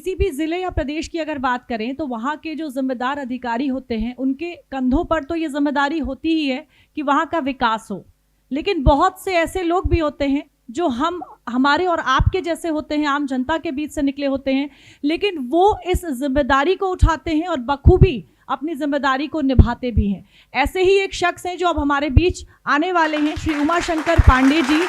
किसी भी जिले या प्रदेश की अगर बात करें तो वहाँ के जो जिम्मेदार अधिकारी होते हैं उनके कंधों पर तो ये जिम्मेदारी होती ही है कि वहाँ का विकास हो, लेकिन बहुत से ऐसे लोग भी होते हैं जो हमारे और आपके जैसे होते हैं, आम जनता के बीच से निकले होते हैं, लेकिन वो इस जिम्मेदारी को उठाते हैं और बखूबी अपनी जिम्मेदारी को निभाते भी हैं। ऐसे ही एक शख्स हैं जो अब हमारे बीच आने वाले हैं, श्री उमाशंकर पांडे जी।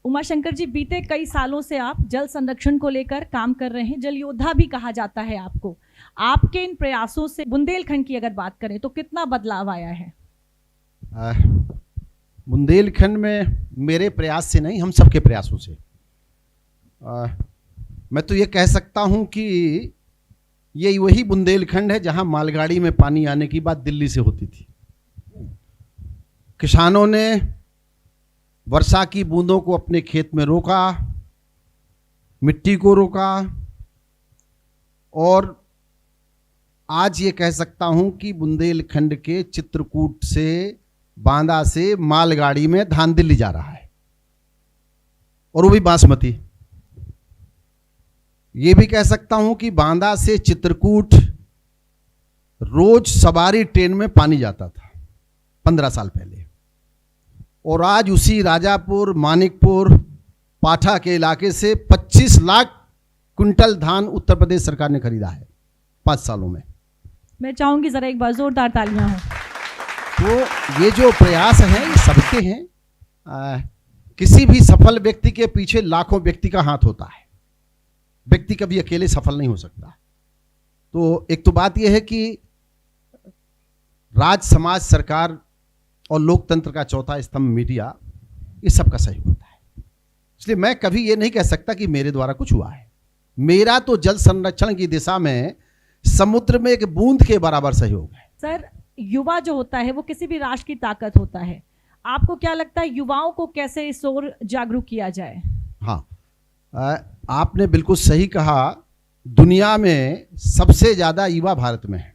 उमाशंकर जी, बीते कई सालों से आप जल संरक्षण को लेकर काम कर रहे हैं, जल योद्धा भी कहा जाता है आपको। आपके इन प्रयासों से बुंदेलखंड की अगर बात करें तो कितना बदलाव आया है? बुंदेलखंड में मेरे प्रयास से नहीं, हम सबके प्रयासों से। मैं तो ये कह सकता हूँ कि ये वही बुंदेलखंड है जहाँ मालगाड़ी में पानी आने की बात दिल्ली से होती थी। किसानों ने वर्षा की बूंदों को अपने खेत में रोका, मिट्टी को रोका, और आज ये कह सकता हूं कि बुंदेलखंड के चित्रकूट से, बांदा से मालगाड़ी में धान दिल्ली जा रहा है, और वो भी बासमती। ये भी कह सकता हूं कि बांदा से चित्रकूट रोज सवारी ट्रेन में पानी जाता था 15 साल पहले, और आज उसी राजापुर, मानिकपुर, पाठा के इलाके से 25 लाख कुंटल धान उत्तर प्रदेश सरकार ने खरीदा है 5 सालों में। मैं चाहूंगी जरा एक बार जोरदार तालियां हो। तो ये जो प्रयास हैं ये सबके हैं। किसी भी सफल व्यक्ति के पीछे लाखों व्यक्ति का हाथ होता है, व्यक्ति कभी अकेले सफल नहीं हो सकता। तो एक तो बात यह है कि राज, समाज, सरकार और लोकतंत्र का चौथा स्तंभ मीडिया, ये सबका सहयोग होता है। इसलिए मैं कभी ये नहीं कह सकता कि मेरे द्वारा कुछ हुआ है। मेरा तो जल संरक्षण की दिशा में समुद्र में एक बूंद के बराबर सहयोग है। सर, युवा जो होता है वो किसी भी राष्ट्र की ताकत होता है। आपको क्या लगता है युवाओं को कैसे इस ओर जागरूक किया जाए? हाँ, आपने बिल्कुल सही कहा। दुनिया में सबसे ज्यादा युवा भारत में है,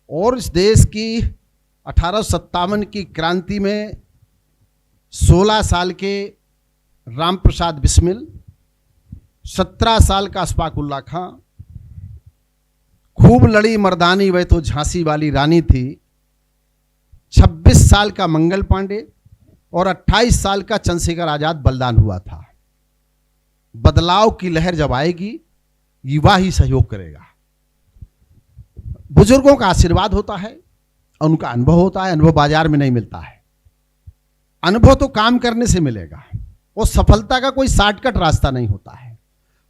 और इस देश की 1857 की क्रांति में 16 साल के राम प्रसाद बिस्मिल, 17 साल का अशफाकुल्ला खां, खूब लड़ी मर्दानी वह तो झांसी वाली रानी थी, 26 साल का मंगल पांडे और 28 साल का चंद्रशेखर आजाद बलिदान हुआ था। बदलाव की लहर जब आएगी, युवा ही सहयोग करेगा। बुजुर्गों का आशीर्वाद होता है, उनका अनुभव होता है। अनुभव बाजार में नहीं मिलता है, अनुभव तो काम करने से मिलेगा, और सफलता का कोई शॉर्टकट रास्ता नहीं होता है।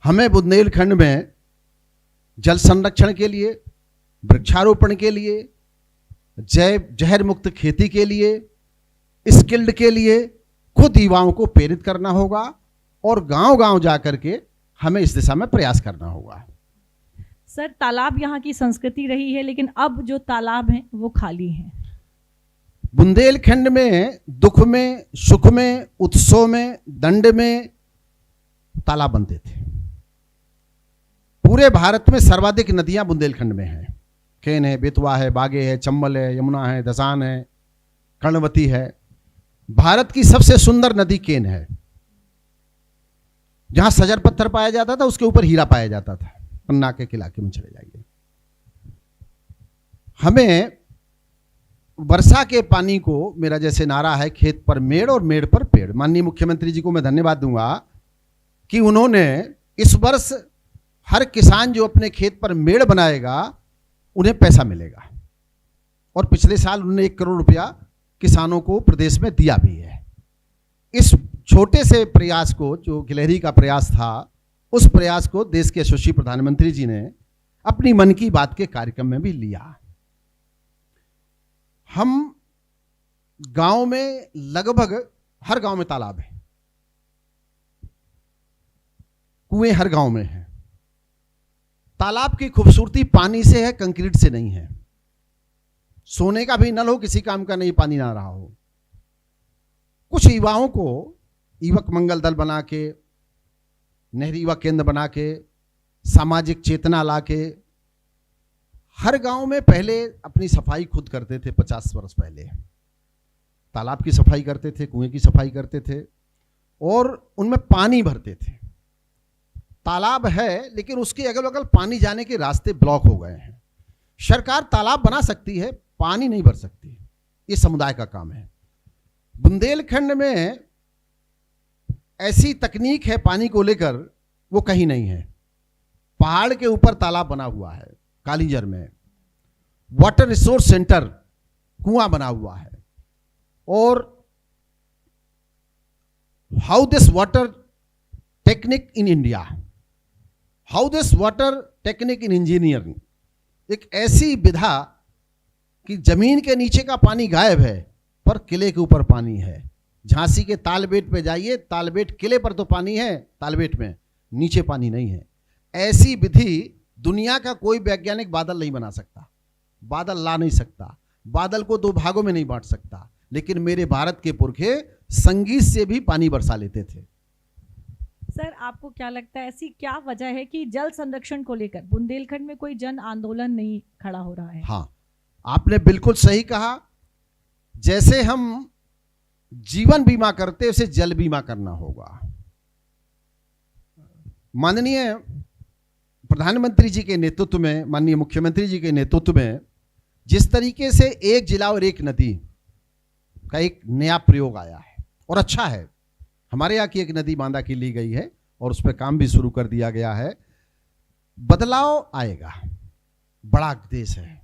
हमें बुंदेलखंड में जल संरक्षण के लिए, वृक्षारोपण के लिए, जहर मुक्त खेती के लिए, स्किल्ड के लिए खुद युवाओं को प्रेरित करना होगा, और गांव-गांव जाकर के हमें इस दिशा में प्रयास करना होगा। सर, तालाब यहाँ की संस्कृति रही है, लेकिन अब जो तालाब हैं वो खाली हैं। बुंदेलखंड में दुख में, सुख में, उत्सव में, दंड में तालाब बनते थे। पूरे भारत में सर्वाधिक नदियां बुंदेलखंड में हैं। केन है, बेतवा है, बागे है, चंबल है, यमुना है, दसान है, कर्णवती है। भारत की सबसे सुंदर नदी केन है। जहां सजर पत्थर पाया जाता था उसके ऊपर हीरा पाया जाता था। पन्ना के इलाके में चले जाइए। हमें वर्षा के पानी को, मेरा जैसे नारा है, खेत पर मेड़ और मेड़ पर पेड़। माननीय मुख्यमंत्री जी को मैं धन्यवाद दूंगा कि उन्होंने इस वर्ष हर किसान जो अपने खेत पर मेड़ बनाएगा उन्हें पैसा मिलेगा, और पिछले साल उन्होंने 1 करोड़ रुपया किसानों को प्रदेश में दिया भी है। इस छोटे से प्रयास को, जो गिलहरी का प्रयास था, उस प्रयास को देश के यशस्वी प्रधानमंत्री जी ने अपनी मन की बात के कार्यक्रम में भी लिया। हम गांव में लगभग हर गांव में तालाब है, कुएं हर गांव में है। तालाब की खूबसूरती पानी से है, कंक्रीट से नहीं है। सोने का भी नल हो, किसी काम का नहीं, पानी ना रहा हो। कुछ युवाओं को युवक मंगल दल बना के, नेहरू युवा केंद्र बना के, सामाजिक चेतना ला के, हर गांव में पहले अपनी सफाई खुद करते थे 50 वर्ष पहले। तालाब की सफाई करते थे, कुएं की सफाई करते थे और उनमें पानी भरते थे। तालाब है लेकिन उसके अगल बगल पानी जाने के रास्ते ब्लॉक हो गए हैं। सरकार तालाब बना सकती है, पानी नहीं भर सकती, ये समुदाय का काम है। बुंदेलखंड में ऐसी तकनीक है पानी को लेकर, वो कहीं नहीं है। पहाड़ के ऊपर तालाब बना हुआ है, कालीजर में वाटर रिसोर्स सेंटर कुआं बना हुआ है। और how this water technique in India, how this water technique in engineering, एक ऐसी विधा कि जमीन के नीचे का पानी गायब है पर किले के ऊपर पानी है। झांसी के तालबेट पे जाइए, तालबेट किले पर तो पानी है, तालबेट में नीचे पानी नहीं है। ऐसी विधि दुनिया का कोई वैज्ञानिक बादल नहीं बना सकता, बादल ला नहीं सकता, बादल को दो भागों में नहीं बांट सकता। लेकिन मेरे भारत के पुरखे संगीत से भी पानी बरसा लेते थे। सर, आपको क्या लगता है ऐसी क्या वजह है कि जल संरक्षण को लेकर बुंदेलखंड में कोई जन आंदोलन नहीं खड़ा हो रहा है? हाँ, आपने बिल्कुल सही कहा। जैसे हम जीवन बीमा करते उसे जल बीमा करना होगा। माननीय प्रधानमंत्री जी के नेतृत्व में, माननीय मुख्यमंत्री जी के नेतृत्व में जिस तरीके से एक जिला और एक नदी का एक नया प्रयोग आया है और अच्छा है। हमारे यहाँ की एक नदी बांदा की ली गई है और उस पर काम भी शुरू कर दिया गया है। बदलाव आएगा, बड़ा देश है,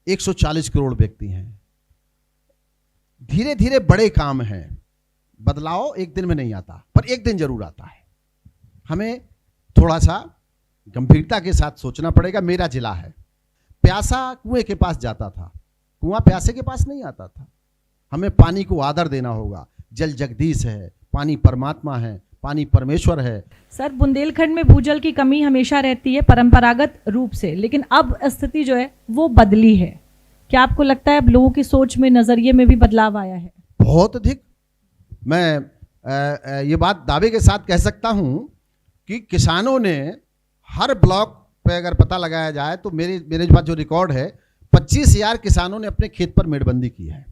140 करोड़ व्यक्ति हैं, धीरे धीरे बड़े काम हैं। बदलाव एक दिन में नहीं आता पर एक दिन जरूर आता है। हमें थोड़ा सा गंभीरता के साथ सोचना पड़ेगा। मेरा जिला है, प्यासा कुएं के पास जाता था, कुआं प्यासे के पास नहीं आता था। हमें पानी को आदर देना होगा। जल जगदीश है, पानी परमात्मा है, पानी परमेश्वर है। सर, बुंदेलखंड में भूजल की कमी हमेशा रहती है परंपरागत रूप से, लेकिन अब स्थिति जो है वो बदली है। क्या आपको लगता है अब लोगों की सोच में, नजरिए में भी बदलाव आया है? बहुत अधिक। मैं ये बात दावे के साथ कह सकता हूं कि किसानों ने हर ब्लॉक पे अगर पता लगाया जाए तो मेरे पास जो रिकॉर्ड है 25,000 किसानों ने अपने खेत पर मेड़बंदी की है।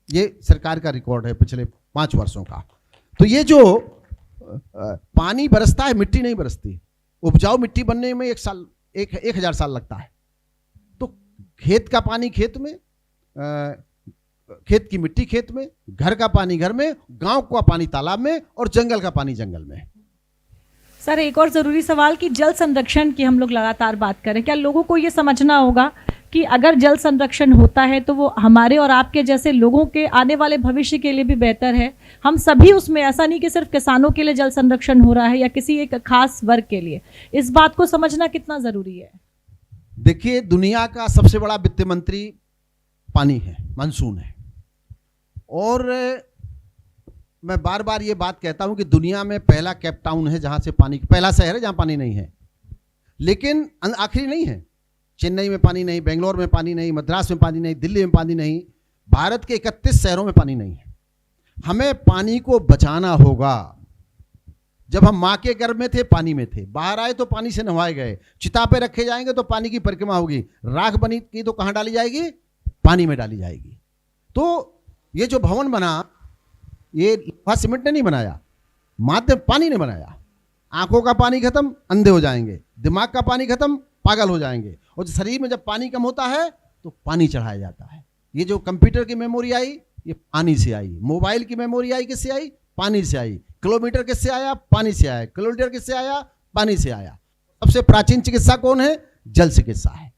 ये सरकार का रिकॉर्ड है पिछले 5 वर्षों का। तो ये जो पानी बरसता है, मिट्टी नहीं बरसती। उपजाऊ मिट्टी बनने में 1,000 साल लगता है। तो खेत का पानी खेत में, खेत की मिट्टी खेत में, घर का पानी घर में, गांव का पानी तालाब में और जंगल का पानी जंगल में। सर, एक और ज़रूरी सवाल कि जल संरक्षण की हम लोग लगातार बात करें, क्या लोगों को ये समझना होगा कि अगर जल संरक्षण होता है तो वो हमारे और आपके जैसे लोगों के आने वाले भविष्य के लिए भी बेहतर है? हम सभी उसमें, ऐसा नहीं कि सिर्फ किसानों के लिए जल संरक्षण हो रहा है या किसी एक खास वर्ग के लिए। इस बात को समझना कितना ज़रूरी है? देखिए, दुनिया का सबसे बड़ा वित्त मंत्री पानी है, मानसून है। और मैं बार बार ये बात कहता हूं कि दुनिया में पहला केप टाउन है जहां से पानी, पहला शहर है जहां पानी नहीं है, लेकिन आखिरी नहीं है। चेन्नई में पानी नहीं, बेंगलोर में पानी नहीं, मद्रास में पानी नहीं, दिल्ली में पानी नहीं, भारत के 31 शहरों में पानी नहीं है। हमें पानी को बचाना होगा। जब हम माँ के गर्भ में थे पानी में थे, बाहर आए तो पानी से नहवाए गए, चिता पे रखे जाएंगे तो पानी की परिक्रमा होगी, राख बनी की तो कहाँ डाली जाएगी? पानी में डाली जाएगी। तो ये जो भवन बना, ये लोहा सीमेंट ने नहीं बनाया, मात्र पानी ने बनाया। आंखों का पानी खत्म, अंधे हो जाएंगे, दिमाग का पानी खत्म, पागल हो जाएंगे। और शरीर में जब पानी कम होता है तो पानी चढ़ाया जाता है। ये जो कंप्यूटर की मेमोरी आई, ये पानी से आई। मोबाइल की मेमोरी आई, किससे आई? पानी से आई। किलोमीटर किससे आया? पानी से आया। किलोमीटर किससे आया? पानी से आया। सबसे प्राचीन चिकित्सा कौन है? जल चिकित्सा है।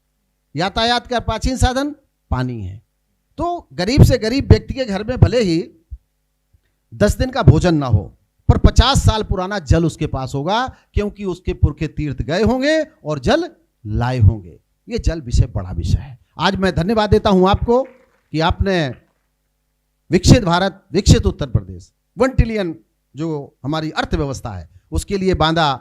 यातायात का प्राचीन साधन पानी है। तो गरीब से गरीब व्यक्ति के घर में भले ही 10 दिन का भोजन ना हो, पर 50 साल पुराना जल उसके पास होगा, क्योंकि उसके पुरखे तीर्थ गए होंगे और जल लाए होंगे। ये जल विषय बड़ा विषय है। आज मैं धन्यवाद देता हूं आपको कि आपने विकसित भारत, विकसित उत्तर प्रदेश, 1 ट्रिलियन जो हमारी अर्थव्यवस्था है, उसके लिए बांदा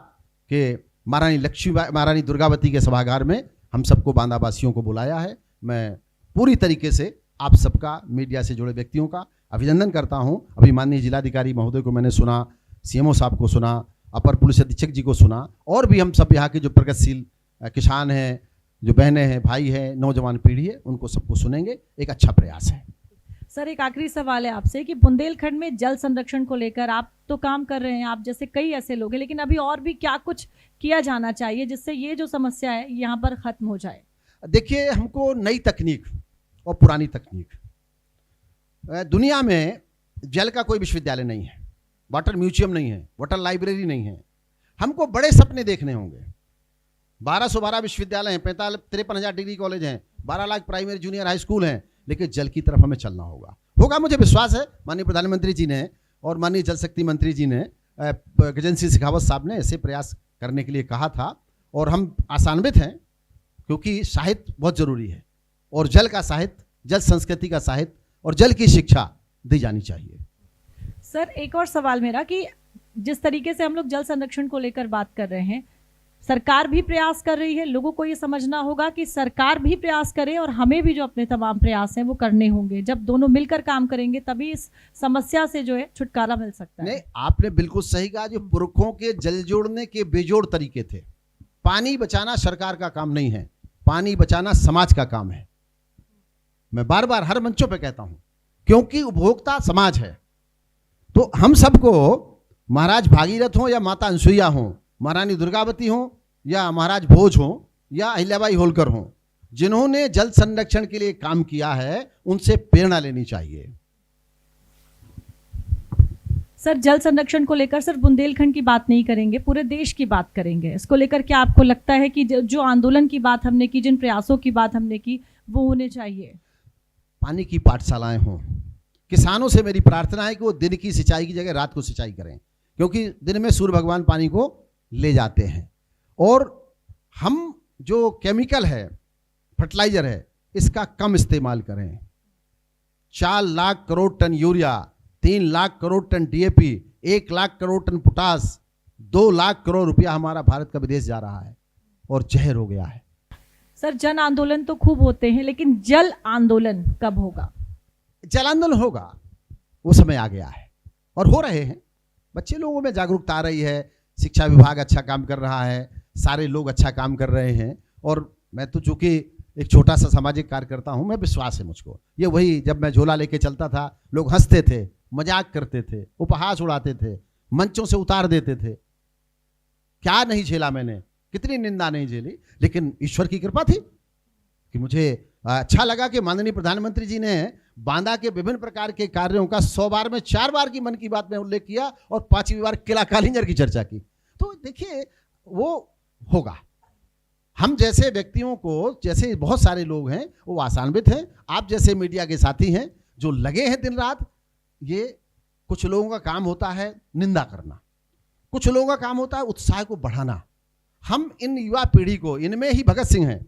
के महारानी दुर्गावती के सभागार में हम सबको बांदा वासियों को बुलाया है। मैं पूरी तरीके से आप सबका, मीडिया से जुड़े व्यक्तियों का अभिनंदन करता हूं। अभी माननीय जिलाधिकारी महोदय को मैंने सुना, सीएमओ साहब को सुना, अपर पुलिस अधीक्षक जी को सुना, और भी हम सब यहाँ के जो प्रगतिशील किसान हैं, जो बहनें हैं, भाई हैं, नौजवान पीढ़ी है, उनको सबको सुनेंगे। एक अच्छा प्रयास है। सर एक आखिरी सवाल है आपसे कि बुंदेलखंड में जल संरक्षण को लेकर आप तो काम कर रहे हैं, आप जैसे कई ऐसे लोग हैं, लेकिन अभी और भी क्या कुछ किया जाना चाहिए जिससे ये जो समस्या है यहाँ पर खत्म हो जाए? देखिए, हमको नई तकनीक और पुरानी तकनीक, दुनिया में जल का कोई विश्वविद्यालय नहीं है, वाटर म्यूजियम नहीं है, वाटर लाइब्रेरी नहीं है। हमको बड़े सपने देखने होंगे। 1212 विश्वविद्यालय हैं, 53,000 डिग्री कॉलेज हैं, 12 lakh primary junior high school हैं, लेकिन जल की तरफ हमें चलना होगा। मुझे विश्वास है माननीय प्रधानमंत्री जी ने और माननीय जल शक्ति मंत्री जी ने, गजेंद्र सिंह शेखावत साहब ने ऐसे प्रयास करने के लिए कहा था, और हम आशान्वित हैं, क्योंकि साहित्य बहुत जरूरी है, और जल का साहित्य, जल संस्कृति का साहित्य और जल की शिक्षा दी जानी चाहिए। सर एक और सवाल मेरा कि जिस तरीके से हम लोग जल संरक्षण को लेकर बात कर रहे हैं, सरकार भी प्रयास कर रही है, लोगों को ये समझना होगा कि सरकार भी प्रयास करे और हमें भी जो अपने तमाम प्रयास हैं वो करने होंगे। जब दोनों मिलकर काम करेंगे तभी इस समस्या से जो है छुटकारा मिल सकता है। नहीं, आपने बिल्कुल सही कहा। जो पुरखों के जल जोड़ने के बेजोड़ तरीके थे। पानी बचाना सरकार का काम नहीं है, पानी बचाना समाज का काम है। मैं बार बार हर मंचों पे कहता हूं, क्योंकि उपभोक्ता समाज है। तो हम सबको, महाराज भागीरथ हो या माता अनसुईया हो, महारानी दुर्गावती हो या महाराज भोज हो या अहिल्याबाई होलकर हो, जिन्होंने जल संरक्षण के लिए काम किया है, उनसे प्रेरणा लेनी चाहिए। सर जल संरक्षण को लेकर सिर्फ बुंदेलखंड की बात नहीं करेंगे, पूरे देश की बात करेंगे। इसको लेकर क्या आपको लगता है कि जो आंदोलन की बात हमने की, जिन प्रयासों की बात हमने की, वो होने चाहिए? पानी की पाठशालाएं हों। किसानों से मेरी प्रार्थना है कि वो दिन की सिंचाई की जगह रात को सिंचाई करें, क्योंकि दिन में सूर्य भगवान पानी को ले जाते हैं। और हम जो केमिकल है, फर्टिलाइजर है, इसका कम इस्तेमाल करें। 4 lakh crore tonne urea, 3 lakh crore tonne DAP, 1 lakh crore tonne potash, 2 lakh crore रुपया हमारा भारत का विदेश जा रहा है और जहर हो गया है। सर जन आंदोलन तो खूब होते हैं, लेकिन जल आंदोलन कब होगा? जल आंदोलन होगा, वो समय आ गया है और हो रहे हैं। बच्चे लोगों में जागरूकता आ रही है, शिक्षा विभाग अच्छा काम कर रहा है, सारे लोग अच्छा काम कर रहे हैं। और मैं तो चूंकि एक छोटा सा सामाजिक कार्यकर्ता हूं, मैं विश्वास है मुझको, ये वही जब मैं झोला लेके चलता था, लोग हंसते थे, मजाक करते थे, उपहास उड़ाते थे, मंचों से उतार देते थे। क्या नहीं झेला मैंने, कितनी निंदा नहीं झेली, लेकिन ईश्वर की कृपा थी कि मुझे अच्छा लगा कि माननीय प्रधानमंत्री जी ने बांदा के विभिन्न प्रकार के कार्यों का 100 बार में 4 बार की मन की बात में उल्लेख किया और 5वीं बार किला कालिंजर की चर्चा की। तो देखिए, वो होगा। हम जैसे व्यक्तियों को, जैसे बहुत सारे लोग हैं, वो आशान्वित हैं। आप जैसे मीडिया के साथी हैं जो लगे हैं दिन रात। ये कुछ लोगों का काम होता है निंदा करना, कुछ लोगों का काम होता है उत्साह को बढ़ाना। हम इन युवा पीढ़ी को, इनमें ही भगत सिंह है,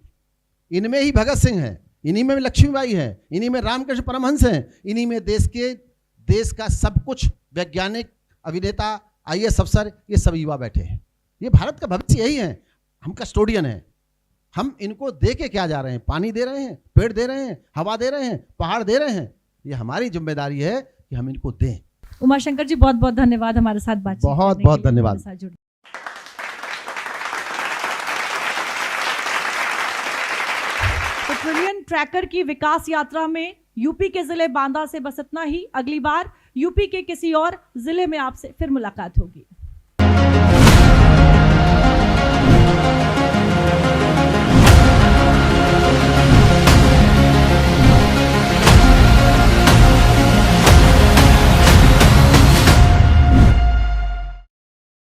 इनमें ही भगत सिंह है, इन्हीं में लक्ष्मीबाई है, इन्हीं में रामकृष्ण परमहंस हैं, इन्हीं में देश का सब कुछ, वैज्ञानिक, अभिनेता, आईएएस अफसर, ये सब युवा बैठे हैं। ये भारत का भविष्य यही है। हम कस्टोडियन हैं। हम इनको दे के क्या जा रहे हैं? पानी दे रहे हैं, पेड़ दे रहे हैं, हवा दे रहे हैं, पहाड़ दे रहे हैं। ये हमारी जिम्मेदारी है कि हम इनको दें। उमाशंकर जी बहुत बहुत धन्यवाद हमारे साथ बातचीत करने के लिए। बहुत बहुत धन्यवाद। तो ट्रिलियन ट्रैकर की विकास यात्रा में यूपी के जिले बांदा से बस इतना ही। अगली बार यूपी के किसी और जिले में आपसे फिर मुलाकात होगी।